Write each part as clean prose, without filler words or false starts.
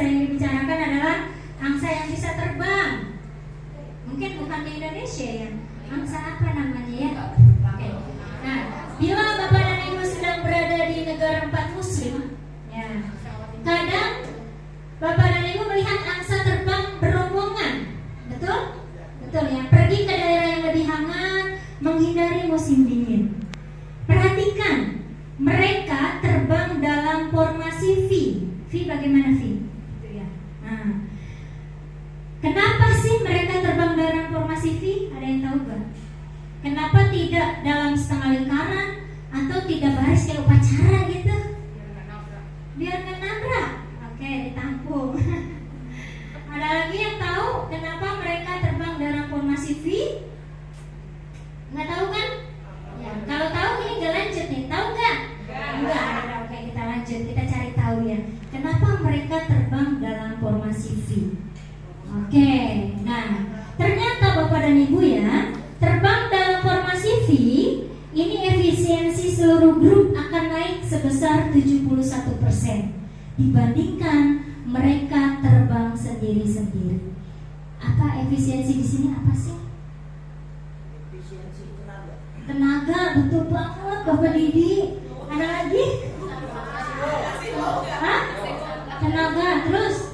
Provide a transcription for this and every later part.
angsa yang dibicarakan adalah angsa yang bisa terbang. Mungkin bukan di Indonesia ya. Angsa apa namanya ya? Oke. Nah, bila Bapak dan Ibu sedang berada di negara 4 muslim, ya, kadang Bapak dan Ibu melihat angsa terbang berombongan. Betul? Betul ya. Pergi ke daerah yang lebih hangat, menghindari musim dingin. Perhatikan, mereka terbang dalam formasi V. V bagaimana V? Itu ya. Nah, kenapa sih mereka terbang dalam formasi V? Ada yang tahu gak? Kenapa tidak dalam setengah lingkaran atau tidak baris kayak upacara gitu? Biar nggak nabrak. Oke, ditampung. Ada lagi yang tahu kenapa mereka terbang dalam formasi V? Nggak tahu kan? Ya, kalau tahu ini nggak lanjut nih. Tahu nggak? Enggak. Oke, kita lanjut. Kita cari tahu ya. Kenapa mereka terbang dalam formasi V? Oke, nah ternyata Bapak dan Ibu ya, terbang dalam formasi V ini efisiensi seluruh grup akan naik sebesar 71% dibandingkan mereka terbang sendiri-sendiri. Apa efisiensi di sini apa sih? Efisiensi tenaga. Tenaga, betul banget Bapak Didi. Ada lagi? Hah? Tenaga, terus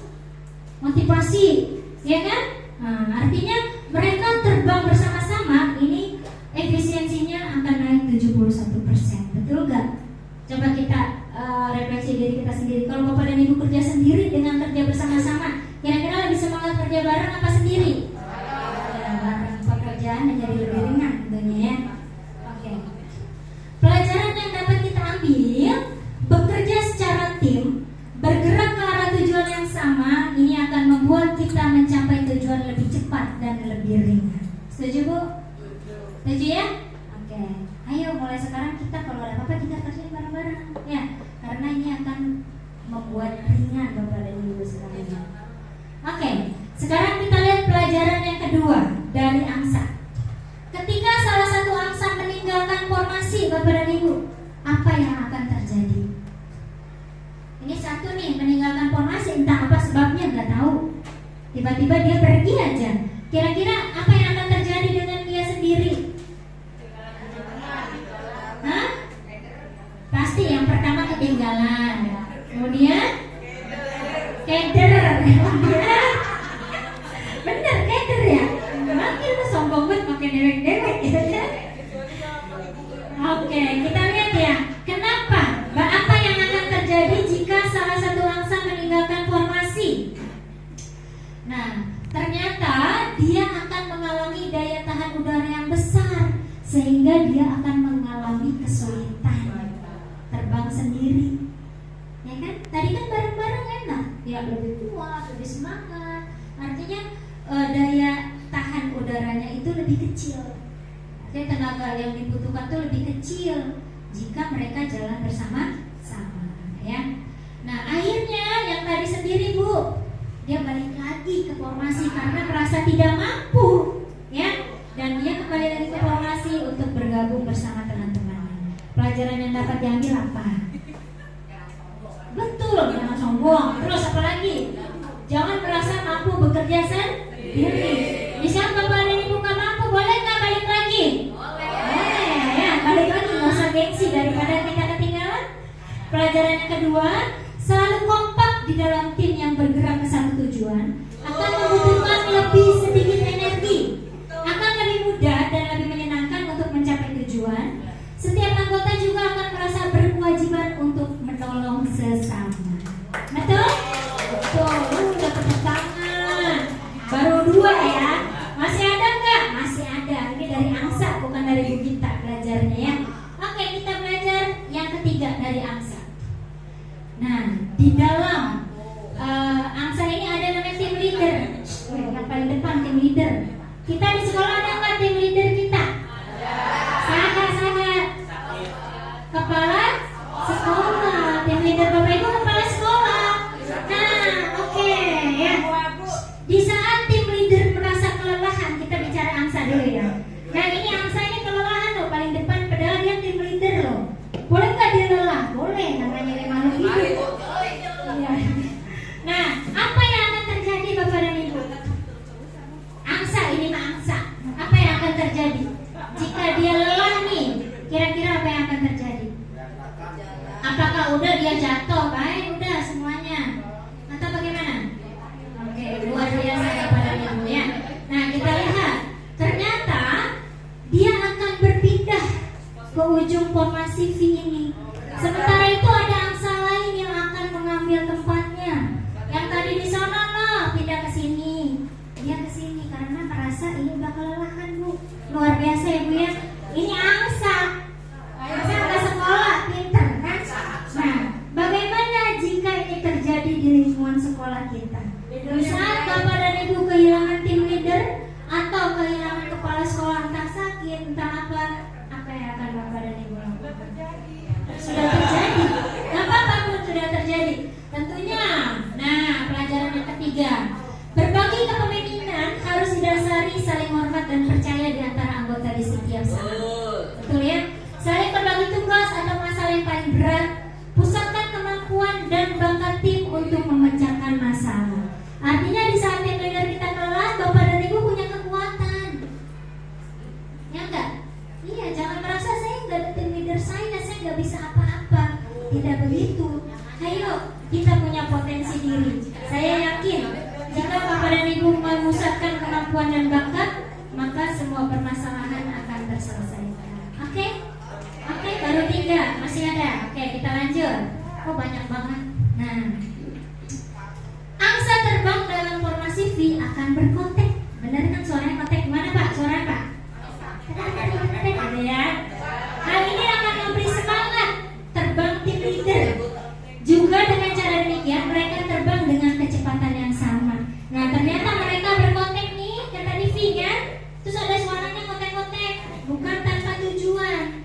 motivasi, ya kan? Nah, artinya mereka terbang bersama-sama, ini efisiensinya akan naik 71%. Betul gak? Coba kita refleksi diri kita sendiri. Kalau Bapak dan Ibu kerja sendiri dengan kerja bersama-sama, kira-kira lebih semangat kerja bareng apa sendiri? Ya, bareng. Pekerjaan menjadi lebih ringan tentunya ya. Oke. Pelajaran yang dapat kita ambil, bekerja secara tim, bergerak ke arah tujuan yang sama, ini akan membuat kita mencapai tujuan lebih cepat dan lebih ringan. Setuju Bu? Setuju ya? Oke. Ayo mulai sekarang kita kalau ada apa-apa kita kerjain bareng-bareng ya, karena ini akan membuat ringan Bapak dan Ibu sekalian. Oke. Sekarang kita lihat pelajaran yang kedua dari angsa. Ketika salah satu angsa meninggalkan formasi Bapak dan Ibu, apa yang akan terjadi? Ini satu nih meninggalkan formasi, entah apa sebabnya nggak tahu. Tiba-tiba dia pergi aja. Kira-kira apa yang akan terjadi dengan dia sendiri? Hah? Pasti yang pertama ketinggalan. Kemudian keder. Bener keder ya. Makin sombong banget, makin dewek-dewek gitu kan. Oke, kita lihat ya. Kenapa? Apa yang akan terjadi jika salah satu angsa meninggalkan formasi? Nah, ternyata dia akan mengalami daya tahan udara yang besar, sehingga dia akan mengalami kesulitan terbang sendiri. Ya kan? Tadi kan bareng-bareng enak, dia lebih kuat, lebih semangat. Artinya daya tahan udaranya itu lebih kecil. Artinya tenaga yang dibutuhkan itu lebih kecil jika mereka jalan bersama-sama, ya. Nah, akhirnya yang tadi sendiri Bu, dia balik lagi ke formasi karena merasa tidak mampu, ya. Dan dia kembali lagi ke formasi untuk bergabung bersama teman-teman. Pelajaran yang dapat diambil apa? Betul, jangan sombong. Terus apa lagi? Jangan merasa mampu bekerja sendiri. Misal Bapak dan Ibu nggak mampu, boleh nggak balik lagi? Boleh, ya. Balik lagi, nggak usah gengsi daripada kita ketinggalan. Pelajaran yang kedua, selalu kompak di dalam tim yang bergerak ke satu tujuan akan membutuhkan lebih sedikit energi, akan lebih mudah dan lebih menyenangkan untuk mencapai tujuan. Setiap anggota juga akan merasa berkewajiban untuk menolong sesama. Betul? Betul. Udah tepuk tangan. Baru 2 ya. Masih ada nggak? Masih ada. Ini dari angsa, bukan dari Bu Gita belajarnya ya. Oke, kita belajar yang ketiga dari angsa. Nah, di dalam angsa ini ada namanya tim leader. Yang paling depan tim leader. Kita di sekolah ada nggak tim leader kita? Ada. Kepala sekolah. Tim leader Bapak Ibu Apakah udah dia jatuh? Baik, udah semuanya. Atau bagaimana? Oke, luar biasa kepada Ibu ya. Nah, kita lihat. Ternyata dia akan berpindah ke ujung formasi V ini. Sementara itu ada angsa lain yang akan mengambil tempatnya. Yang tadi di sana loh, pindah ke sini. Dia ke sini karena merasa ini udah kelelahan, Bu. Luar biasa ya, Bu ya. Ini angsa. Angsa nggak sekolah, pinter kan? Nah, bagaimana jika ini terjadi di lingkungan sekolah kita? Di saat Bapak dan Ibu kehilangan tim leader atau kehilangan kepala sekolah, entah sakit, entah apa yang akan Bapak dan Ibu lakukan? Sudah terjadi. Apapun sudah terjadi. Tentunya. Nah, pelajaran yang ketiga, berbagi kepemimpinan harus didasari saling hormat dan percaya di antara anggota di setiap saat. Betul ya? Saling berbagi tugas atau masalah yang paling berat. Pusatkan kemampuan dan bakat tim untuk memecahkan masalah. Artinya di saat tim leader kita kelelahan, Bapak dan Ibu punya kekuatan. Ya enggak? Iya, jangan merasa saya enggak ada tim leader saya enggak bisa apa-apa. Tidak begitu. Ayo, kita punya potensi diri. Saya yakin jika Bapak dan Ibu memusatkan kemampuan dan bakat, maka semua permasalahan akan terselesaikan. Oke? Oke, baru 3, masih ada. Oke, kita lanjut. Oh, banyak banget. Nah, angsa terbang dalam formasi V akan berkontek. Benar kan suaranya kontek? Gimana Pak? Suaranya Pak? Ada ya? Hal ini akan memberi semangat terbang tim leader. Juga dengan cara demikian mereka terbang dengan kecepatan yang sama. Nah, ternyata mereka berkontek nih, kan tadi V kan? Terus ada suaranya kontek-kontek, bukan tanpa tujuan.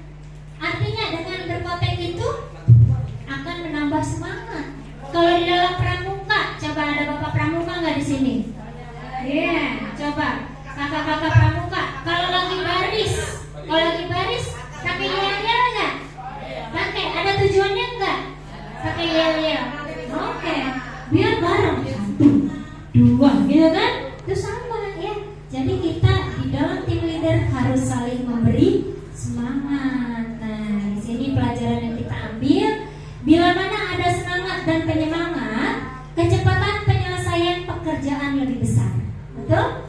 Artinya dengan berkontek itu akan menambah semangat. Kalau di dalam pramuka, coba ada Bapak pramuka nggak di sini? Iya, coba kakak-kakak pramuka. Kalau lagi baris, pakai yel-yel nggak? Pakai, ada tujuannya nggak? Pakai yel-yel. Oke, biar bareng 1, 2, gitu kan? Itu sama ya. Jadi kita di dalam tim leader harus saling memberi semangat. Nah, di sini pelajaran yang kita ambil. Bila mana ada semangat dan penyemangat, kecepatan penyelesaian pekerjaan lebih besar. Betul?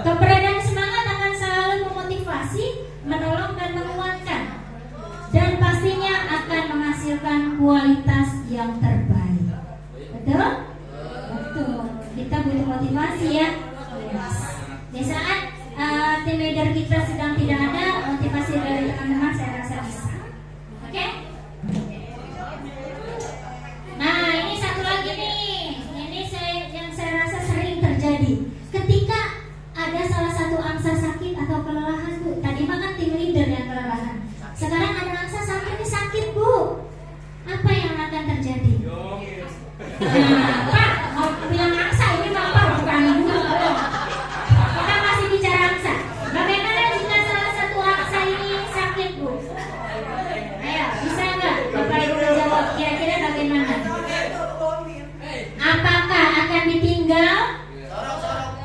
Keberadaan semangat akan selalu memotivasi, menolong dan menguatkan, dan pastinya akan menghasilkan kualitas yang terbaik. Betul? Betul. Kita butuh motivasi ya. Yes. Di saat tim leader kita sedang tidak ada, motivasi dari teman-teman saya rasa bisa. Oke? Nah, ini satu lagi nih. Ini yang saya rasa sering terjadi. Ketika ada salah satu angsa sakit atau kelelahan, Bu. Tadi mah kan tim leader yang kelelahan. Sekarang ada angsa sakit, Bu. Apa yang akan terjadi? Nah, Pak, mau bilang angsa ini Bapak bukan Ibu. Kita masih bicara angsa. Bagaimana jika salah satu angsa ini sakit, Bu? Ayo, bisa nggak Bapak Ibu jawab? Kira-kira bagaimana? Apakah akan ditinggal?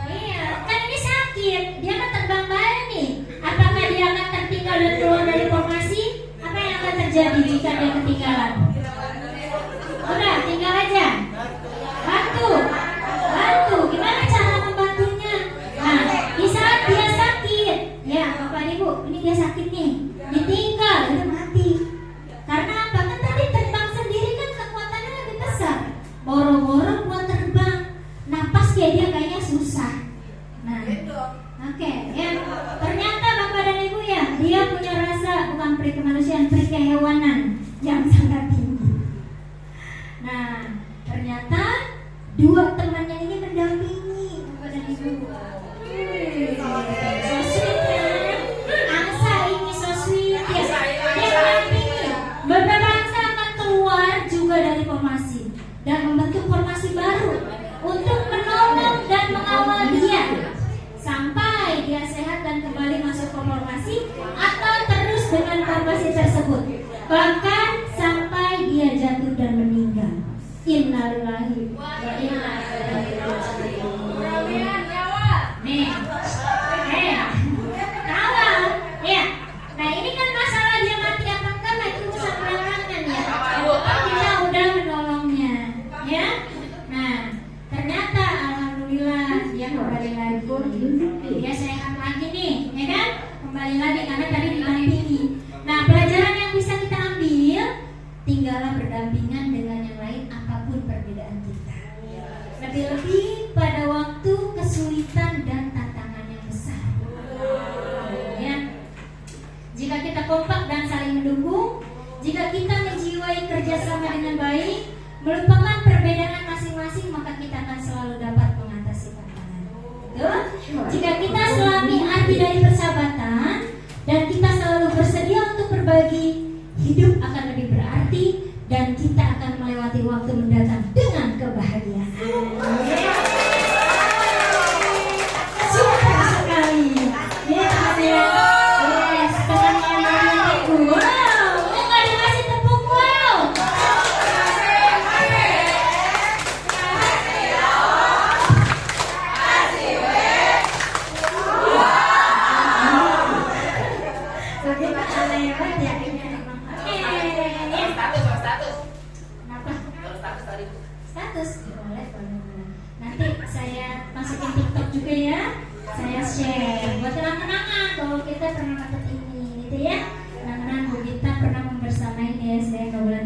Iya, kan ini sakit. Dia kan terbang baik nih. Apakah dia akan tertinggal dan keluar dari formasi? Apa yang akan terjadi jika dia ketinggalan? Udah, tinggal aja. Bantu. Gimana cara membantunya? Nah, di saat dia sakit, ya Bapak Ibu, ini dia sakit nih, ditinggal, itu mati. Karena apa? Kan tadi terbang sendiri kan kekuatannya lebih besar. Boro-boro buat terbang, napas dia kayaknya susah. Nah, oke, ya. Ternyata Bapak dan Ibu ya, dia punya rasa bukan peri kemanusiaan, peri kehewanan yang sangat tinggi. Nah, ternyata dua temannya ini mendampingi Bapak dan Ibu. So sweet kan? Angsa ini so sweet ya. Dia mendampingi. Beberapa angsa akan keluar juga dari formasi dan membentuk formasi baru untuk menolong dan mengawal dia sampai dia sehat dan kembali masuk ke formasi, atau terus dengan formasi tersebut, bahkan sampai dia jatuh dan meninggal. Innalillahi wa inna ilaihi raji'un. Nih, kawal, ya. Nah ini kan masalah dia mati apa enggak, nah itu urusan belakangan. hidup akan lebih berarti dan kita akan melewati waktu mendatang dengan kebahagiaan. Super sekali. Ya, ya. Yes, teman-teman. Wow, nggak dikasih tepuk wow. Begitu lewat ya. Status boleh. Nanti saya masukin TikTok juga ya. Saya share buat kenang-kenangan kalau kita pernah dapat ini gitu ya. Kenang-kenangan Bu Gita pernah membersamai ya, saya nggak boleh